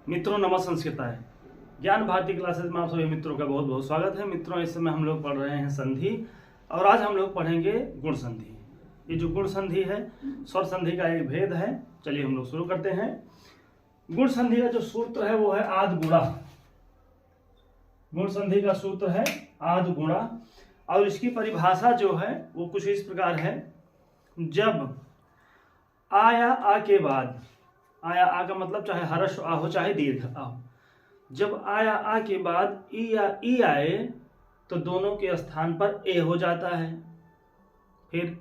मित्रों नमः संस्कृताय ज्ञान भारती क्लासेस में आप सभी मित्रों का बहुत बहुत स्वागत है। मित्रों इस समय हम लोग पढ़ रहे हैं संधि और आज हम लोग पढ़ेंगे गुण संधि। ये जो गुण संधि है स्वर संधि का एक भेद है। चलिए हम लोग शुरू करते हैं। गुण संधि का जो सूत्र है वो है आद गुणा। गुण संधि का सूत्र है आद गुणा और इसकी परिभाषा जो है वो कुछ इस प्रकार है। जब आ या आ के बाद, आया आ का मतलब चाहे हर्ष आ हो चाहे दीर्घ आ हो, जब आया आ के बाद ई या ई आए तो दोनों के स्थान पर ए हो जाता है। फिर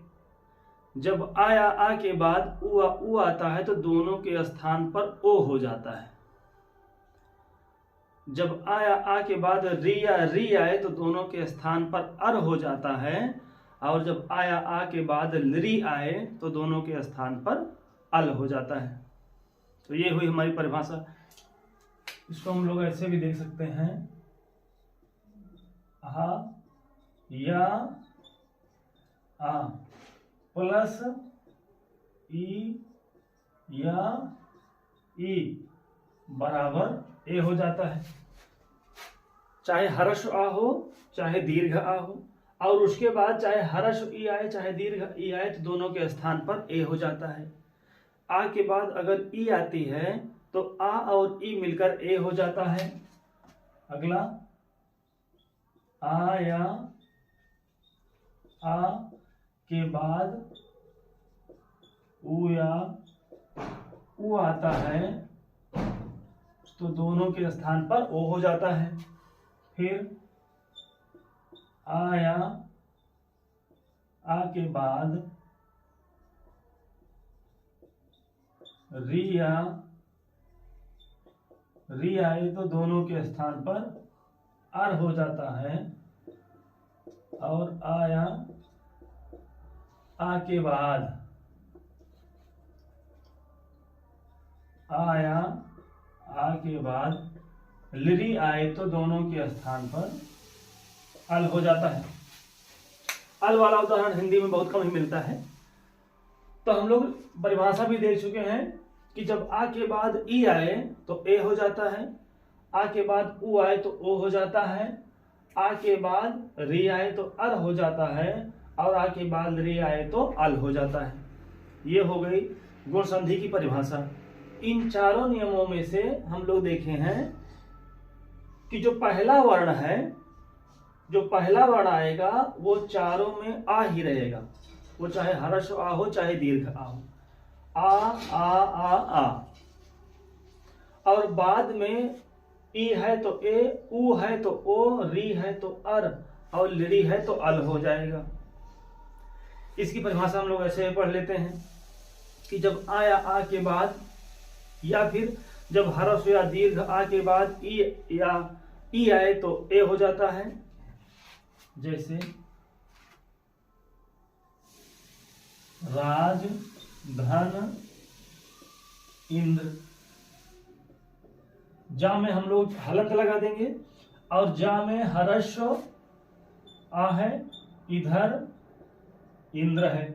जब आया आ के बाद उ आता है तो दोनों के स्थान पर ओ हो जाता है। जब आया आ के बाद री या री आए तो दोनों के स्थान पर अर हो जाता है और जब आया आ के बाद लरी आए तो दोनों के स्थान पर अल हो जाता है। तो ये हुई हमारी परिभाषा। इसको हम लोग ऐसे भी देख सकते हैं, आ या आ प्लस ई या ई बराबर ए हो जाता है। चाहे हर्ष आ हो चाहे दीर्घ आ हो और उसके बाद चाहे हर्ष ई आए चाहे दीर्घ ई आए तो दोनों के स्थान पर ए हो जाता है। आ के बाद अगर ई आती है तो आ और ई मिलकर ए हो जाता है। अगला आ या आ के बाद उ या उ आता है तो दोनों के स्थान पर ओ हो जाता है। फिर आ या आ के बाद री या री आए तो दोनों के स्थान पर अर हो जाता है और आया आ के बाद आया आ के बाद लिरी आए तो दोनों के स्थान पर अल हो जाता है। अल वाला उदाहरण हिंदी में बहुत कम ही मिलता है। तो हम लोग परिभाषा भी देख चुके हैं कि जब आ के बाद ई आए तो ए हो जाता है, आ के बाद उ आए तो ओ हो जाता है, आ के बाद री आए तो अर हो जाता है और आ के बाद री आए तो अल हो जाता है। ये हो गई गुण संधि की परिभाषा। इन चारों नियमों में से हम लोग देखे हैं कि जो पहला वर्ण है, जो पहला वर्ण आएगा वो चारों में आ ही रहेगा। वो चाहे हर्ष आ हो चाहे दीर्घ आ हो, आ और बाद में ई है तो ए, उ है तो ओ, री है तो अर और लिरी है तो अल हो जाएगा। इसकी परिभाषा हम लोग ऐसे पढ़ लेते हैं कि जब आया आ के बाद या फिर जब हर्ष या दीर्घ आ के बाद ई या ई आए तो ए हो जाता है। जैसे राज धन इंद्र, जा में हम लोग हलंत लगा देंगे और जा में हर्ष आ है, इधर इंद्र है।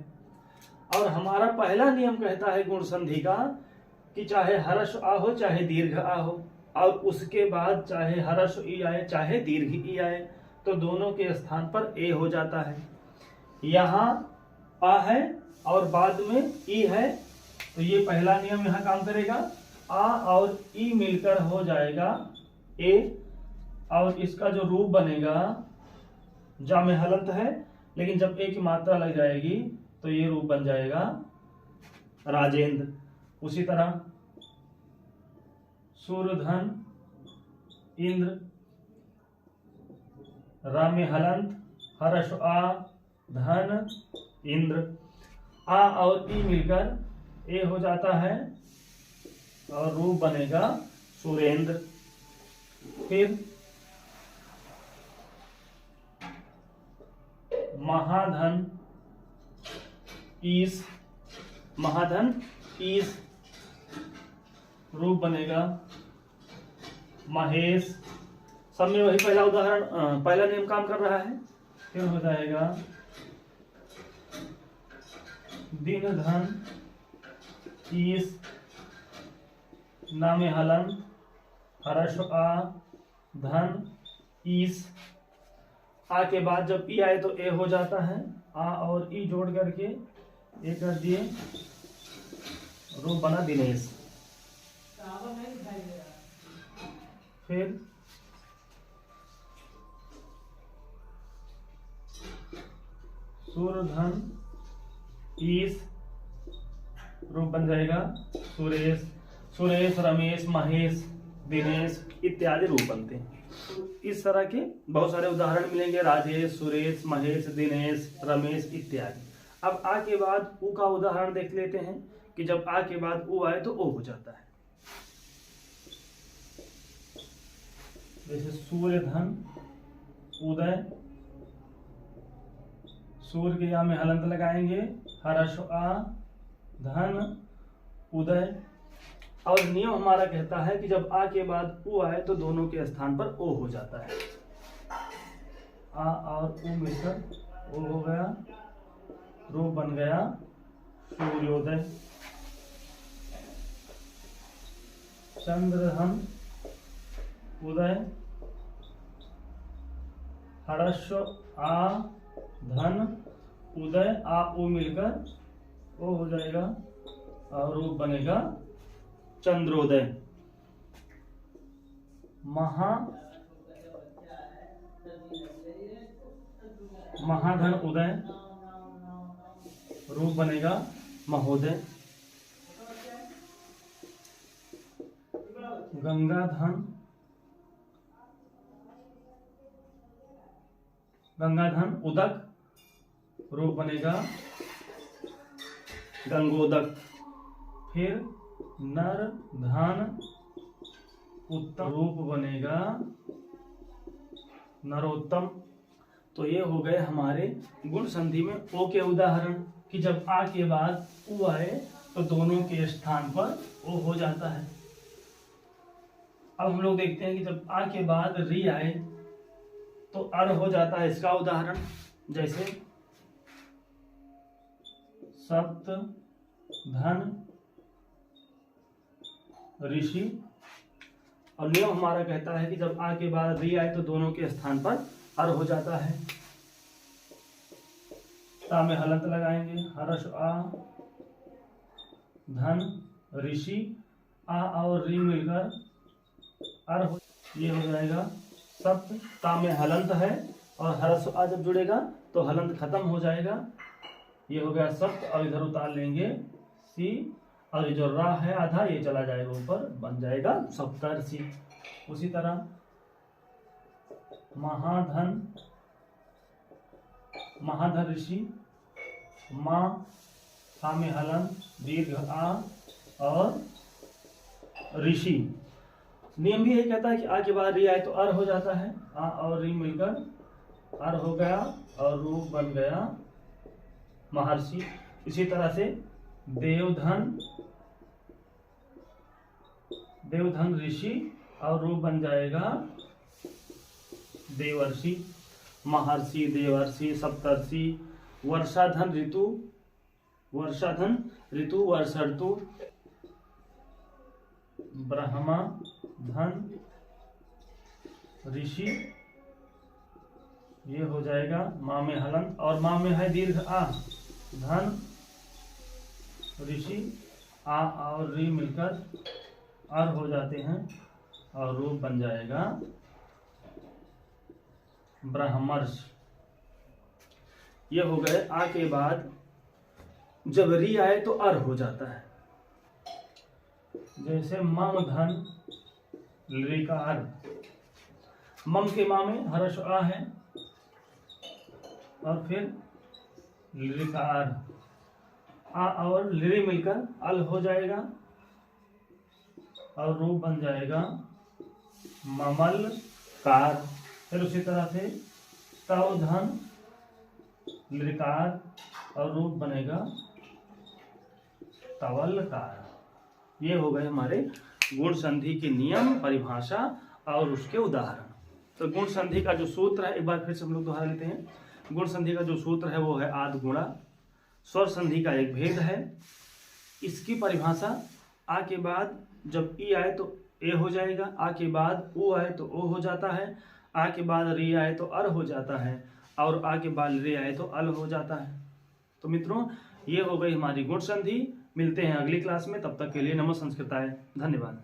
और हमारा पहला नियम कहता है गुण संधि का कि चाहे हर्ष आ हो चाहे दीर्घ आ हो और उसके बाद चाहे हर्ष ई आए चाहे दीर्घ ई आए तो दोनों के स्थान पर ए हो जाता है। यहाँ आ है और बाद में ई है तो ये पहला नियम यहाँ काम करेगा। आ और ई मिलकर हो जाएगा ए और इसका जो रूप बनेगा, जा में हलंत है लेकिन जब ए की मात्रा लग जाएगी तो ये रूप बन जाएगा राजेंद्र। उसी तरह सूर्यधन इंद्र, रा में हलंत, हर्ष आ, धन इंद्र, आ और ई मिलकर ए हो जाता है और रूप बनेगा सुरेंद्र। फिर महाधन ईश, महाधन ईश रूप बनेगा महेश। सब में वही पहला उदाहरण पहला नियम काम कर रहा है। फिर हो जाएगा दिन धन ईश, नामे हलन हर्ष आ धन ईस। आ के बाद जब ई आए तो ए हो जाता है, आ और ई जोड़ करके ए कर दिए, रूप बना दिनेश। फिर सूर्यधन ईस, रूप बन जाएगा सुरेश। सुरेश, रमेश, महेश, दिनेश इत्यादि रूप बनते हैं। तो इस तरह के बहुत सारे उदाहरण मिलेंगे, राजेश, सुरेश, महेश, दिनेश, रमेश इत्यादि। अब आ के बाद उ का उदाहरण देख लेते हैं कि जब आ के बाद उ आए तो ओ हो जाता है। जैसे सूर्यधन उदय, सूर्य के या में हलंत लगाएंगे, हर्ष आ धन उदय। और नियम हमारा कहता है कि जब आ के बाद उ आए तो दोनों के स्थान पर ओ हो जाता है। आ और उ मिलकर ओ हो गया, रूप बन गया सूर्योदय। चंद्रधन उदय, हर्ष आ धन उदय, आ उ मिलकर ओ हो जाएगा और रूप बनेगा चंद्रोदय। महाधन उदय, रूप बनेगा महोदय। गंगाधन उदक, रूप बनेगा गंगोदक। फिर नर धन उत्तम, रूप बनेगा नरोत्तम। तो ये हो गए हमारे गुण संधि में ओ के उदाहरण कि जब आ के बाद उ आए तो दोनों के स्थान पर ओ हो जाता है। अब हम लोग देखते हैं कि जब आ के बाद री आए तो अर हो जाता है। इसका उदाहरण जैसे सप्त धन ऋषि। और नियम हमारा कहता है कि जब आ के बाद री आए तो दोनों के स्थान पर अर हो जाता है। ता में हलंत लगाएंगे, हर्ष आ धन ऋषि, आ और री मिलकर अर हो, ये हो जाएगा सप्त। ता में हलंत है और हर्ष आ जब जुड़ेगा तो हलंत खत्म हो जाएगा, ये हो गया सप्त। और इधर उतार लेंगे सी, और ये जो रा है आधा ये चला जाएगा ऊपर, बन जाएगा सप्तर्षि। उसी तरह महाधन ऋषि, माँ सा में हलन दीर्घ आ और ऋषि। नियम भी यही कहता है कि आ के बाद री आए तो अर हो जाता है, आ और री मिलकर अर हो गया और रूप बन गया महर्षि। इसी तरह से देवधन ऋषि और रूप बन जाएगा देवर्षि। महर्षि, देवर्षि, सप्तर्षि। वर्षाधन ऋतु, वर्षर्तु। ब्रह्मा धन ऋषि, ये हो जाएगा माँ में हलन और माँ में है दीर्घ आ, धन ऋषि, आ और री मिलकर अर हो जाते हैं और रूप बन जाएगा ब्रह्मर्षि। ये हो गए आ के बाद जब री आए तो अर हो जाता है। जैसे मम धन लिकार, मम के माँ में हर्ष आ है और फिर लिकार, आ और लिरी मिलकर अल हो जाएगा और रूप बन जाएगा ममल कार। फिर उसी तरह से तव धन लिकार और रूप बनेगा तवलकार। ये हो गए हमारे गुण संधि के नियम, परिभाषा और उसके उदाहरण। तो गुण संधि का जो सूत्र है, एक बार फिर से हम लोग दोहरा लेते हैं। गुण संधि का जो सूत्र है वो है आद गुणा। स्वर संधि का एक भेद है। इसकी परिभाषा आ के बाद जब ई आए तो ए हो जाएगा, आ के बाद उ आए तो ओ हो जाता है, आ के बाद री आए तो अर हो जाता है, और आ के बाद रे आए तो अल हो जाता है। तो मित्रों ये हो गई हमारी गुण संधि। मिलते हैं अगली क्लास में, तब तक के लिए नमो संस्कृताय, धन्यवाद।